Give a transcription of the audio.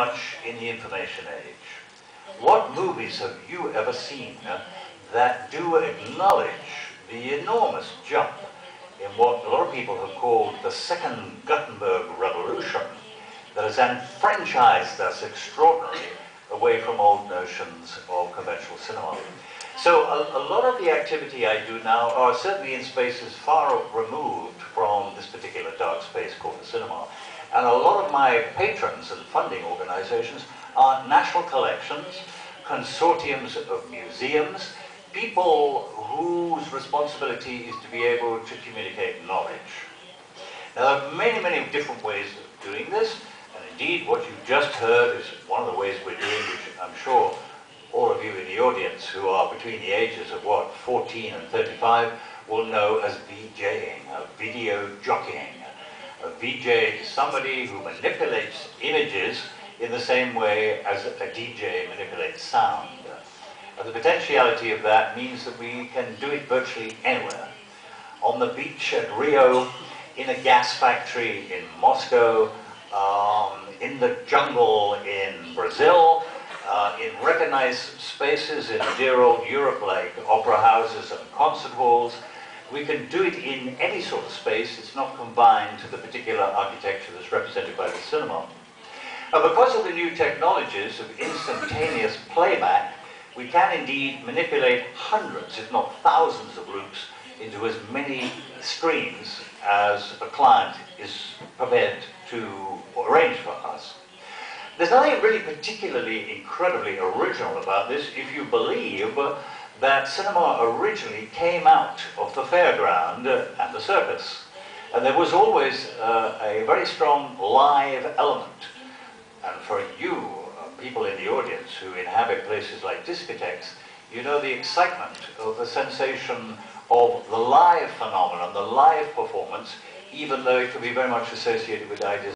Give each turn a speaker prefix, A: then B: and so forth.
A: much in the information age. What movies have you ever seen that do acknowledge the enormous jump in what a lot of people have called the Second Gutenberg Revolution that has enfranchised us extraordinarily away from old notions of conventional cinema? So a lot of the activity I do now are certainly in spaces far removed from this particular dark space called the cinema. And a lot of my patrons and funding organizations are national collections, consortiums of museums, people whose responsibility is to be able to communicate knowledge. Now, there are many, many different ways of doing this, and indeed what you've just heard is one of the ways we're doing, which I'm sure all of you in the audience who are between the ages of, 14 and 35 will know as VJing, video jockeying. A VJ is somebody who manipulates images in the same way as a DJ manipulates sound. And the potentiality of that means that we can do it virtually anywhere. On the beach at Rio, in a gas factory in Moscow, in the jungle in Brazil, in recognized spaces in dear old Europe like opera houses and concert halls. We can do it in any sort of space. It's not confined to the particular architecture that's represented by the cinema. And because of the new technologies of instantaneous playback, we can indeed manipulate hundreds, if not thousands of loops into as many screens as a client is prepared to arrange for us. There's nothing really particularly incredibly original about this if you believe that cinema originally came out of the fairground and the circus. And there was always a very strong live element. And for you, people in the audience who inhabit places like discotheques, you know the excitement of the sensation of the live phenomenon, the live performance, even though it can be very much associated with ideas